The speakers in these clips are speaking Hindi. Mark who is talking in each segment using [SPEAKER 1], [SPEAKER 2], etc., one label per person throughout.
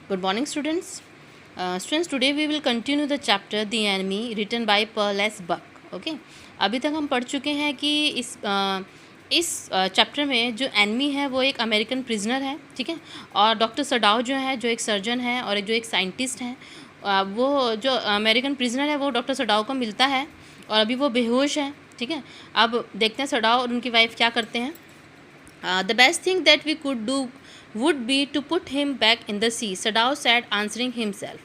[SPEAKER 1] Good morning, students. Students, today we will continue the chapter The Enemy written by Pearl S. Buck. Okay. अभी तक हम पढ़ चुके हैं कि इस चैप्टर में जो एनमी है वो एक अमेरिकन प्रिजनर है, ठीक है, और डॉक्टर सडाओ जो है, जो एक सर्जन है और जो एक साइंटिस्ट है, वो जो अमेरिकन प्रिजनर है वो डॉक्टर सडाओ को मिलता है और अभी वो बेहोश है, ठीक है। अब देखते हैं सडाओ और उनकी वाइफ क्या करते हैं। The best thing that we could do would be to put him back in the sea, Sadao said, answering himself.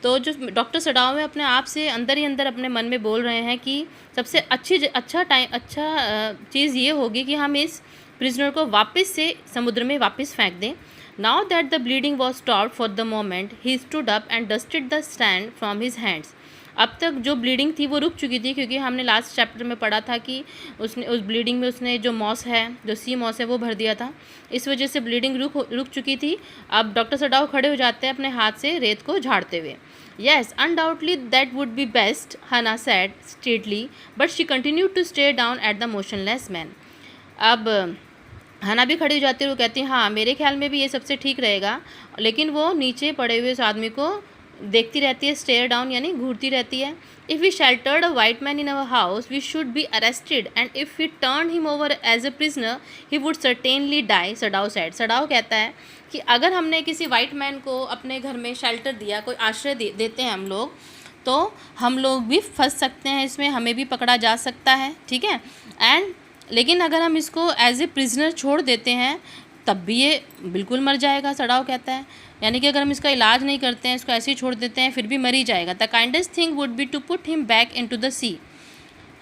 [SPEAKER 1] तो जो डॉक्टर सडाओ है अपने आप से अंदर ही अंदर अपने मन में बोल रहे हैं कि सबसे अच्छा चीज़ ये होगी कि हम इस प्रिजनर को वापस से समुद्र में वापस फेंक दें. Now that the bleeding was stopped for the moment he stood up and dusted the sand from his hands. अब तक जो ब्लीडिंग थी वो रुक चुकी थी, क्योंकि हमने लास्ट चैप्टर में पढ़ा था कि उसने उस ब्लीडिंग में उसने जो मॉस है, जो सी मॉस है, वो भर दिया था. इस वजह से ब्लीडिंग रुक चुकी थी. अब डॉक्टर सडाओ खड़े हो जाते हैं अपने हाथ से रेत को झाड़ते हुए. Yes, undoubtedly that would be best, Hana said straightly, but she continued to stay down at the motionless man. अब हना भी खड़ी हो जाती है, वो कहती है हाँ मेरे ख्याल में भी ये सबसे ठीक रहेगा, लेकिन वो नीचे पड़े हुए उस आदमी को देखती रहती है, स्टेयर डाउन यानी घूरती रहती है. If we sheltered a white man in our house we should be arrested and if we turn him over as a prisoner he would certainly die, Sadao said. Sadao कहता है कि अगर हमने किसी वाइट मैन को अपने घर में शेल्टर दिया, कोई आश्रय देते हैं हम लोग, तो हम लोग भी फंस सकते हैं इसमें, हमें भी पकड़ा जा सकता है, ठीक है. लेकिन अगर हम इसको एज ए प्रिजनर छोड़ देते हैं तब भी ये बिल्कुल मर जाएगा, सडाओ कहता है. यानी कि अगर हम इसका इलाज नहीं करते हैं, इसको ऐसे ही छोड़ देते हैं, फिर भी मर ही जाएगा. The kindest thing would be to put him back into the sea,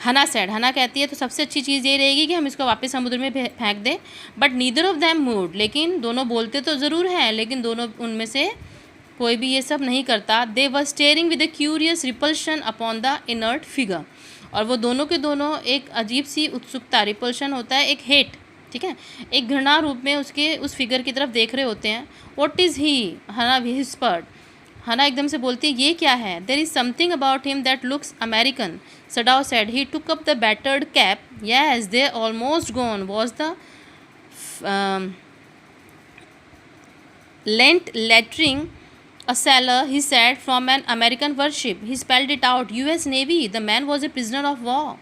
[SPEAKER 1] Hana said. हना कहती है तो सबसे अच्छी चीज़ ये रहेगी कि हम इसको वापस समुद्र में फेंक दें. But neither of them mood, लेकिन दोनों बोलते तो ज़रूर हैं, लेकिन दोनों उनमें से कोई भी ये सब नहीं करता. They were staring with a curious repulsion upon the inert figure. और वो दोनों के दोनों एक अजीब सी उत्सुकता, रिपल्शन होता है एक हेट, ठीक है, एक घृणा रूप में उसके उस फिगर की तरफ देख रहे होते हैं. व्हाट इज़ ही, हना विस्पर्ड. हना एकदम से बोलती है ये क्या है. There is something about him that looks American, Sadao said. He took up the battered cap. Yes, they almost gone was the lent lettering a sailor, he said, from an American warship. He spelled it out, US Navy. The man was a prisoner of war.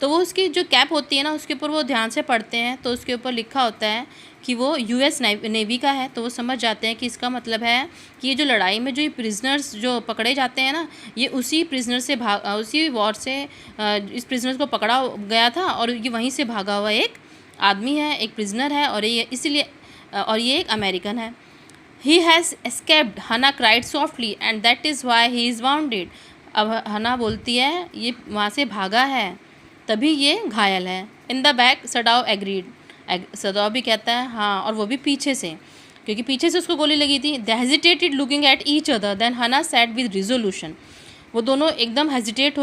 [SPEAKER 1] तो वो उसकी जो कैप होती है ना, उसके ऊपर वो ध्यान से पढ़ते हैं तो उसके ऊपर लिखा होता है कि वो यूएस नेवी का है. तो वो समझ जाते हैं कि इसका मतलब है कि ये जो लड़ाई में जो ये प्रिजनर्स जो पकड़े जाते हैं ना, ये उसी प्रिजनर से उसी वॉर से इस प्रिजनर्स को पकड़ा गया था और ये वहीं से भागा हुआ एक आदमी है, एक प्रिजनर है, और ये इसीलिए और ये एक अमेरिकन है. He has escaped, हना cried softly, and that is why he is wounded. अब हना बोलती है ये वहाँ से भागा है तभी ये घायल है. In the back, Sadao agreed. Sadao भी कहता है हाँ, और वो भी पीछे से, क्योंकि पीछे से उसको गोली लगी थी. They hesitated looking at each other, then हना said with resolution. वो दोनों एकदम हेजिटेट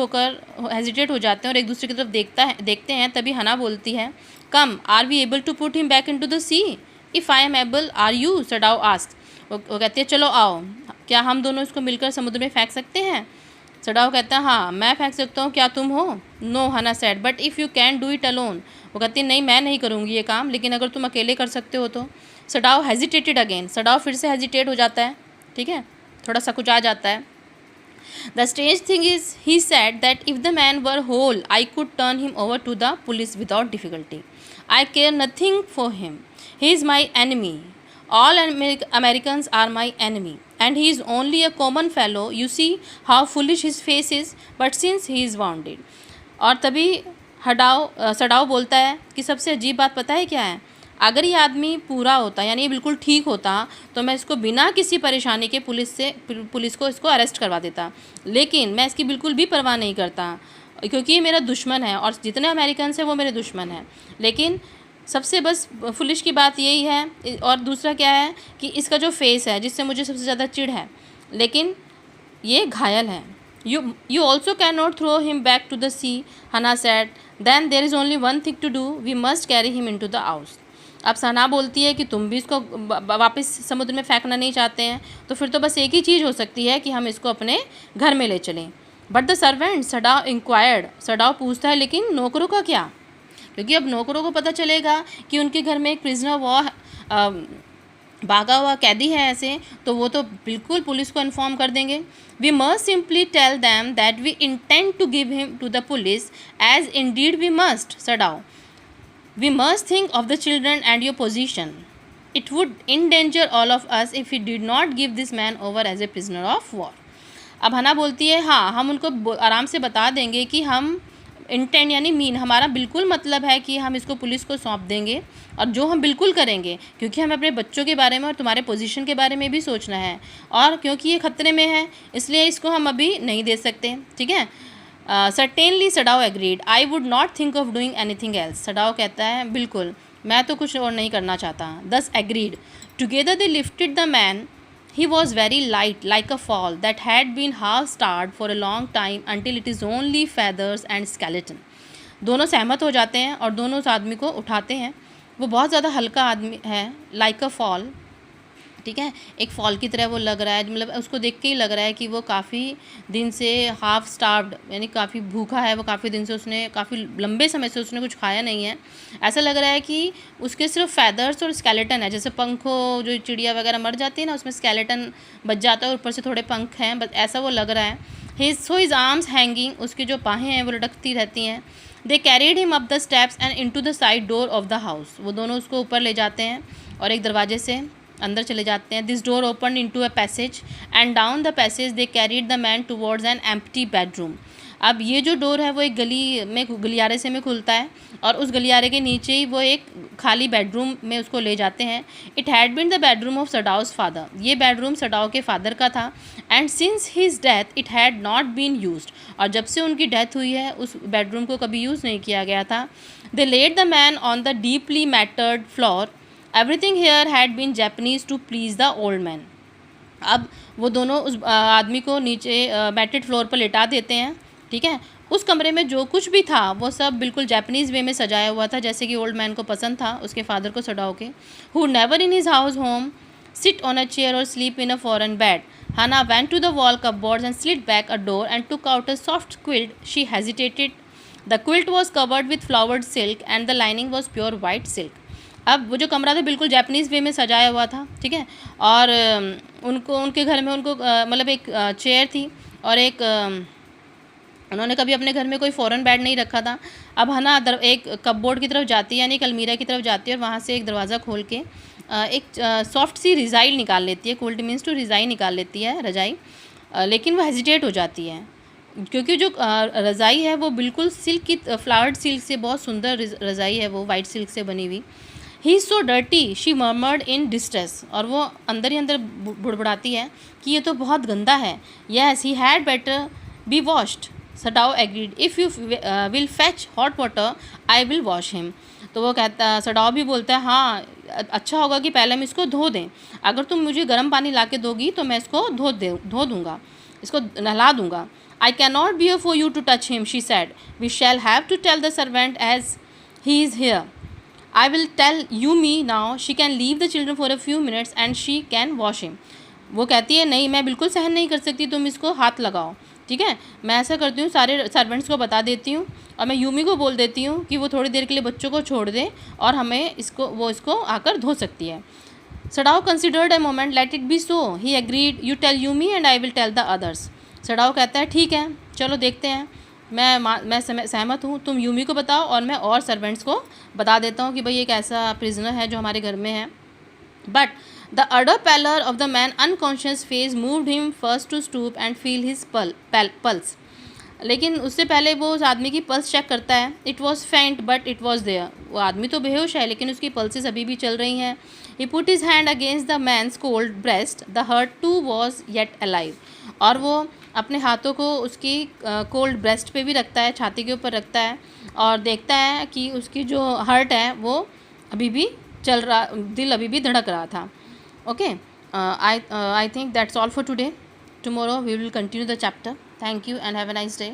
[SPEAKER 1] हो जाते हैं और एक दूसरे की तरफ देखते हैं. तभी हना बोलती है Come, are we able to put him back into the sea? If I am able, are you? Sadao asked. वो कहती है चलो आओ, क्या हम दोनों इसको मिलकर समुद्र में फेंक सकते हैं. सडाओ कहता है हाँ मैं फेंक सकता हूँ, क्या तुम हो. नो, हना said, but if you can do it alone. वो कहती है नहीं मैं नहीं करूँगी ये काम, लेकिन अगर तुम अकेले कर सकते हो तो. Sadao hesitated again. सडाओ फिर से हेजिटेट हो जाता है, ठीक है, थोड़ा सा कुछ आ जाता है. The strange thing is he said that if the man were whole I could turn him over to the police without difficulty. I care nothing for him. He is my enemy. All Americans are my enemy, and he is only a common fellow. You see how foolish his face is, but since he is wounded. और तभी सडाओ बोलता है कि सबसे अजीब बात पता है क्या है. अगर ये आदमी पूरा होता, यानी ये बिल्कुल ठीक होता, तो मैं इसको बिना किसी परेशानी के पुलिस को इसको अरेस्ट करवा देता. लेकिन मैं इसकी बिल्कुल भी परवाह नहीं करता, क्योंकि ये मेरा दुश्मन है और जितने अमेरिकन हैं वो मेरे दुश्मन हैं. लेकिन सबसे बस फुलिश की बात यही है. और दूसरा क्या है कि इसका जो फेस है जिससे मुझे सबसे ज़्यादा चिढ़ है, लेकिन ये घायल है. You also can not throw him back to the sea, Hana said. Then there is only one thing to do, we must carry him into the house. अब सना बोलती है कि तुम भी इसको वापस समुद्र में फेंकना नहीं चाहते हैं, तो फिर तो बस एक ही चीज़ हो सकती है कि हम इसको अपने घर में ले चलें. But the servant, Sadao inquired. Sadao पूछता है लेकिन नौकरों का क्या, क्योंकि अब नौकरों को पता चलेगा कि उनके घर में एक प्रिजनर वॉर भागा हुआ कैदी है ऐसे, तो वो तो बिल्कुल पुलिस को इन्फॉर्म कर देंगे. We must simply tell them that we intend to give him to the police, as indeed we must, Sadao. We must think of the children and your position. It would endanger all of us if we did not give this man over as a prisoner of war. अब हना बोलती है हाँ, हम उनको आराम से बता देंगे कि हम इंटेंट यानी मीन, हमारा बिल्कुल मतलब है कि हम इसको पुलिस को सौंप देंगे, और जो हम बिल्कुल करेंगे, क्योंकि हमें अपने बच्चों के बारे में और तुम्हारे पोजीशन के बारे में भी सोचना है, और क्योंकि ये खतरे में है इसलिए इसको हम अभी नहीं दे सकते. ठीक है. Certainly, Sadao agreed. I would not think of doing anything else. Sadao कहता है बिल्कुल, मैं तो कुछ और नहीं करना चाहता. दस agreed. Together they lifted the man. He was very light, like a fall that had been half starved for a long time until it is only feathers and skeleton. दोनों सहमत हो जाते हैं और दोनों उस आदमी को उठाते हैं. वो बहुत ज़्यादा हल्का आदमी है, like a fall. ठीक है, एक फॉल की तरह वो लग रहा है, मतलब उसको देख के ही लग रहा है कि वो काफ़ी दिन से हाफ स्टार्व्ड यानी काफ़ी भूखा है. वो काफ़ी दिन से उसने काफ़ी लंबे समय से उसने कुछ खाया नहीं है. ऐसा लग रहा है कि उसके सिर्फ फैदर्स और स्केलेटन है, जैसे पंखों जो चिड़िया वगैरह मर जाती है ना, उसमें स्केलेटन बच जाता है और ऊपर से थोड़े पंख हैं, बस ऐसा वो लग रहा है. हिज आर्म्स हैंगिंग, उसकी जो बाहें हैं वो लटकती रहती हैं. They carried him up the steps and into the side door of the house. वो दोनों उसको ऊपर ले जाते हैं और एक दरवाजे से अंदर चले जाते हैं. This door open into a passage and down the passage they carried the man towards an empty bedroom. अब ये जो डोर है वो एक गलियारे से में खुलता है, और उस गलियारे के नीचे ही वो एक खाली बेडरूम में उसको ले जाते हैं. It had been the bedroom of Sadao's father. ये बेडरूम सडाओ के फादर का था. And since his death it had not been used. और जब से उनकी डेथ हुई है उस बेडरूम को कभी यूज़ नहीं किया गया था. They laid the man on the deeply matted floor. Everything here had been Japanese to please the old man. अब वो दोनों उस आदमी को नीचे मैटेड फ्लोर पर लिटा देते हैं. ठीक है. उस कमरे में जो कुछ भी था वो सब बिल्कुल जापानीज़ वे में सजाया हुआ था, जैसे कि ओल्ड मैन को पसंद था उसके फादर को सडाओ के. Who never in his house home sit on a chair or sleep in a foreign bed. Hannah went to the wall cupboards and slid back a door and took out a soft quilt. She hesitated. The quilt was covered with flowered silk and the lining was pure white silk. अब वो जो कमरा था बिल्कुल जापानीज़ वे में सजाया हुआ था. ठीक है. और उनको उनके घर में उनको मतलब एक चेयर थी और एक उन्होंने कभी अपने घर में कोई फ़ॉरेन बेड नहीं रखा था. अब हना एक कपबोर्ड की तरफ जाती है यानी एक अलमीरा की तरफ जाती है और वहाँ से एक दरवाज़ा खोल के एक सॉफ्ट सी रिज़ाई निकाल लेती है. क्विल्ट मीन्स टू रिज़ाई निकाल लेती है, रज़ाई. लेकिन वो हेजिटेट हो जाती है क्योंकि जो रज़ाई है वो बिल्कुल सिल्क की फ्लावर्ड सिल्क से बहुत सुंदर रज़ाई है, वो वाइट सिल्क से बनी हुई. He is so dirty she murmured in distress. और वो अंदर ही अंदर बुड़बुड़ाती है कि ये तो बहुत गंदा है. Yes he had better be washed. Sadao agreed. If you will fetch hot water I will wash him. तो वो कहता, सडाओ भी बोलता है हाँ अच्छा होगा कि पहले हम इसको धो दें. अगर तुम मुझे गर्म पानी ला के दोगी तो मैं इसको धो दूँगा, इसको नहला दूँगा. I can not bear for you to touch him she said. We shall have to tell the servant as he is here. I will tell Yumi now. She can leave the children for a few minutes and she can wash him. वो कहती है नहीं मैं बिल्कुल सहन नहीं कर सकती, तुम इसको हाथ लगाओ. ठीक है. मैं ऐसा करती हूँ, सारे सर्वेंट्स को बता देती हूँ और मैं यूमी को बोल देती हूँ कि वो थोड़ी देर के लिए बच्चों को छोड़ दें और हमें इसको आकर धो सकती है. Sadao considered a moment. Let it be so he agreed. You tell Yumi and I will tell the others. Sadao कहता है ठीक है चलो देखते हैं, मैं सहमत हूँ, तुम यूमी को बताओ और मैं और सर्वेंट्स को बता देता हूँ कि भाई एक ऐसा प्रिजनर है जो हमारे घर में है. But the utter pallor of the man's unconscious face moved him first to stoop and feel his pulse. लेकिन उससे पहले वो उस आदमी की पल्स चेक करता है. इट वॉज फेंट बट इट वॉज देयर. वो आदमी तो बेहोश है लेकिन उसकी पल्सेस अभी भी चल रही हैं. He put his hand against the man's cold breast. The heart too was yet alive. और वो अपने हाथों को उसकी कोल्ड ब्रेस्ट पे भी रखता है, छाती के ऊपर रखता है और देखता है कि उसकी जो हर्ट है वो अभी भी चल रहा, दिल अभी भी धड़क रहा था. Okay, I think that's all for today. Tomorrow we will continue the chapter. Thank you and have a nice day.